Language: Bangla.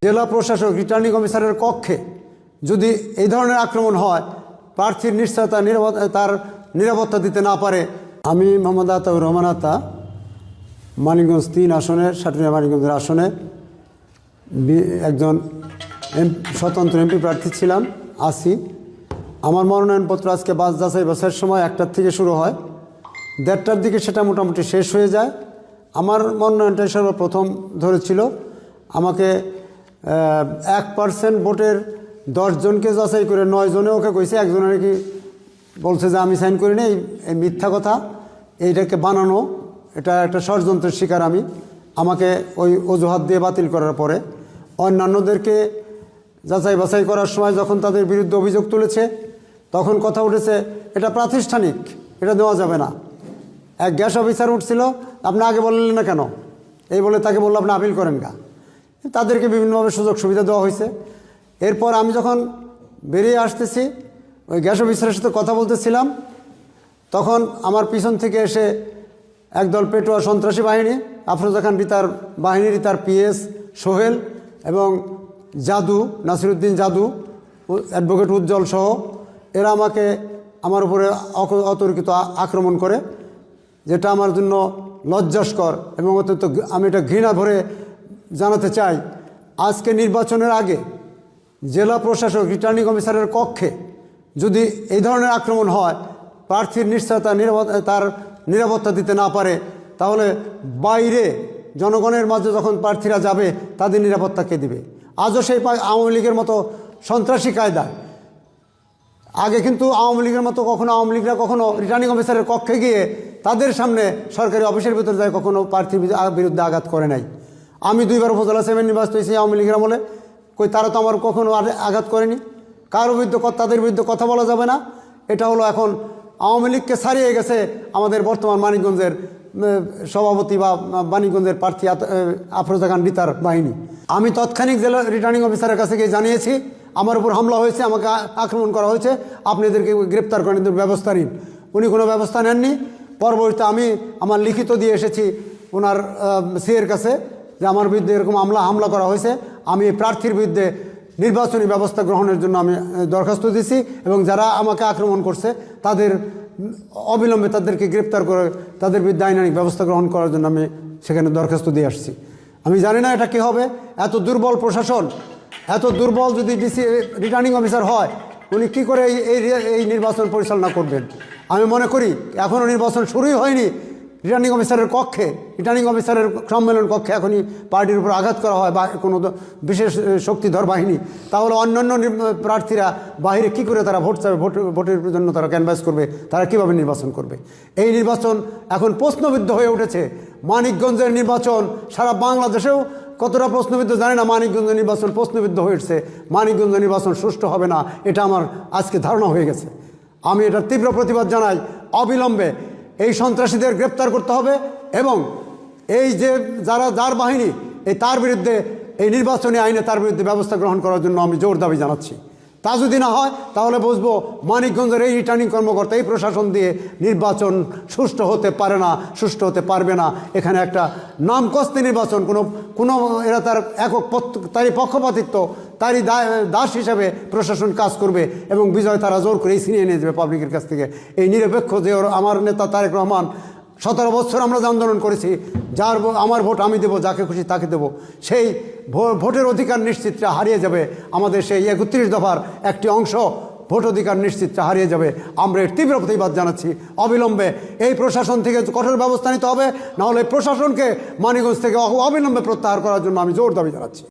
জেলা প্রশাসক রিটার্নিং অফিসারের কক্ষে যদি এই ধরনের আক্রমণ হয়, প্রার্থীর নিশ্চয়তা তার নিরাপত্তা দিতে না পারে, আমি মোহাম্মদ আতাউর রহমান আতা মানিকগঞ্জ 3 আসনের সাটুরিয়া মানিকগঞ্জের আসনে একজন স্বতন্ত্র এমপি প্রার্থী ছিলাম, আছি। আমার মনোনয়নপত্র আজকে বাস যাচাই বাছাইয়ের সময় 1টার থেকে শুরু হয়, 1:30টার দিকে সেটা মোটামুটি শেষ হয়ে যায়। আমার মনোনয়নটা সর্বপ্রথম ধরেছিল। আমাকে 1% ভোটের 10 জনকে যাচাই করে 9 জনে ওকে কইছে, একজনের কি বলছে যে আমি সাইন করি না, এই মিথ্যা কথা, এইটাকে বানানো, এটা একটা ষড়যন্ত্রের শিকার আমি। আমাকে ওই অজুহাত দিয়ে বাতিল করার পরে অন্যান্যদেরকে যাচাই বাছাই করার সময় যখন তাদের বিরুদ্ধে অভিযোগ তুলেছে, তখন কথা উঠেছে এটা প্রাতিষ্ঠানিক, এটা দেওয়া যাবে না। এক গ্যাস অফিসার উঠছিল, আপনি আগে বললেন না কেন, এই বলে তাকে বললো আপনি আপিল করেন গা। তাদেরকে বিভিন্নভাবে সুযোগ সুবিধা দেওয়া হয়েছে। এরপর আমি যখন বেরিয়ে আসতেছি, ওই গ্যাস অফিসারের সাথে কথা বলতেছিলাম, তখন আমার পিছন থেকে এসে একদল পেটোয়া সন্ত্রাসী বাহিনী, আফরোজা খান রিতার বাহিনীর তার পিএস সোহেল এবং জাদু, নাসিরুদ্দিন জাদু, অ্যাডভোকেট উজ্জ্বল সহ, এরা আমার উপরে অতর্কিত আক্রমণ করে, যেটা আমার জন্য লজ্জাস্কর এবং অত্যন্ত আমি এটা ঘৃণা ভরে জানাতে চাই। আজকে নির্বাচনের আগে জেলা প্রশাসক রিটার্নিং অফিসারের কক্ষে যদি এই ধরনের আক্রমণ হয়, প্রার্থীর নিশ্চয়তা তার নিরাপত্তা দিতে না পারে, তাহলে বাইরে জনগণের মাঝে যখন প্রার্থীরা যাবে তাদের নিরাপত্তা কে দিবে? আজও সেই আওয়ামী লীগের মতো সন্ত্রাসী কায়দা। আগে কিন্তু আওয়ামী লীগের মতো আওয়ামী লীগরা কখনো রিটার্নিং অফিসারের কক্ষে গিয়ে তাদের সামনে সরকারি অফিসের ভিতরে যায় কখনো প্রার্থীর বিরুদ্ধে আঘাত করে নাই। আমি 2বার উপজেলা চেয়ারম্যান নির্বাচিত হয়েছি আওয়ামী লীগের আমলে, তারা তো আমার কখনো আঘাত করেনি। কারোর বিরুদ্ধে তাদের বিরুদ্ধে কথা বলা যাবে না। এটা হলো এখন আওয়ামী লীগকে ছাড়িয়ে গেছে আমাদের বর্তমান মানিকগঞ্জের সভাপতি বা মানিকগঞ্জের প্রার্থী আফরোজা খান রিতার বাহিনী। আমি তৎক্ষণিক জেলা রিটার্নিং অফিসারের কাছে গিয়ে জানিয়েছি আমার উপর হামলা হয়েছে, আমাকে আক্রমণ করা হয়েছে, আপনি এদেরকে গ্রেপ্তার করেন, এদের ব্যবস্থা নিন। উনি কোনো ব্যবস্থা নেননি। পরবর্তীতে আমি আমার লিখিত দিয়ে এসেছি ওনার সিএর কাছে যে আমার বিরুদ্ধে এরকম হামলা করা হয়েছে, আমি প্রার্থীর বিরুদ্ধে নির্বাচনী ব্যবস্থা গ্রহণের জন্য আমি দরখাস্ত দিয়েছি এবং যারা আমাকে আক্রমণ করছে তাদের অবিলম্বে তাদেরকে গ্রেপ্তার করে তাদের বিরুদ্ধে আইনানিক ব্যবস্থা গ্রহণ করার জন্য আমি সেখানে দরখাস্ত দিয়ে আসছি। আমি জানি না এটা কী হবে। এত দুর্বল প্রশাসন, এত দুর্বল যদি রিটার্নিং অফিসার হয়, উনি কী করে এই নির্বাচন পরিচালনা করবেন? আমি মনে করি এখনও নির্বাচন শুরুই হয়নি। রিটার্নিং অফিসারের কক্ষে, রিটার্নিং অফিসারের সম্মেলন কক্ষে এখনই পার্টির উপর আঘাত করা হয় বা কোনো বিশেষ শক্তিধর বাহিনী, তাহলে অন্যান্য প্রার্থীরা বাইরে কী করে তারা ভোট চাবে, ভোটের জন্য তারা ক্যানভাস করবে, তারা কীভাবে নির্বাচন করবে? এই নির্বাচন এখন প্রশ্নবিদ্ধ হয়ে উঠেছে। মানিকগঞ্জের নির্বাচন সারা বাংলাদেশেও কতটা প্রশ্নবিদ্ধ জানি না, মানিকগঞ্জের নির্বাচন প্রশ্নবিদ্ধ হয়ে উঠছে। মানিকগঞ্জের নির্বাচন সুষ্ঠু হবে না, এটা আমার আজকে ধারণা হয়ে গেছে। আমি এটার তীব্র প্রতিবাদ জানাই। অবিলম্বে এই সন্ত্রাসীদের গ্রেপ্তার করতে হবে এবং এই যে যার বাহিনী তার বিরুদ্ধে এই নির্বাচনী আইনে তার বিরুদ্ধে ব্যবস্থা গ্রহণ করার জন্য আমি জোর দাবি জানাচ্ছি। তা যদি না হয় তাহলে বুঝবো মানিকগঞ্জের এই রিটার্নিং কর্মকর্তা, এই প্রশাসন দিয়ে নির্বাচন সুষ্ঠু হতে পারে না, সুষ্ঠু হতে পারবে না। এখানে একটা নামকস্তি নির্বাচন, কোনো এরা তারই পক্ষপাতিত্ব, তারই দাস হিসাবে প্রশাসন কাজ করবে এবং বিজয় তারা জোর করে ছিনিয়ে নিয়ে যাবে পাবলিকের কাছ থেকে। এই নিরপেক্ষ যে আমার নেতা তারেক রহমান 17 বছর আমরা আন্দোলন করেছি, আমার ভোট আমি দেবো, যাকে খুশি তাকে দেবো, সেই ভোটের অধিকার নিশ্চিতটা হারিয়ে যাবে। আমাদের সেই 31 দফার একটি অংশ ভোট অধিকার নিশ্চিত হারিয়ে যাবে। আমরা এর তীব্র প্রতিবাদ জানাচ্ছি। অবিলম্বে এই প্রশাসন থেকে কঠোর ব্যবস্থা নিতে হবে, নাহলে প্রশাসনকে মানিকগঞ্জ থেকে অবিলম্বে প্রত্যাহার করার জন্য আমি জোর দাবি জানাচ্ছি।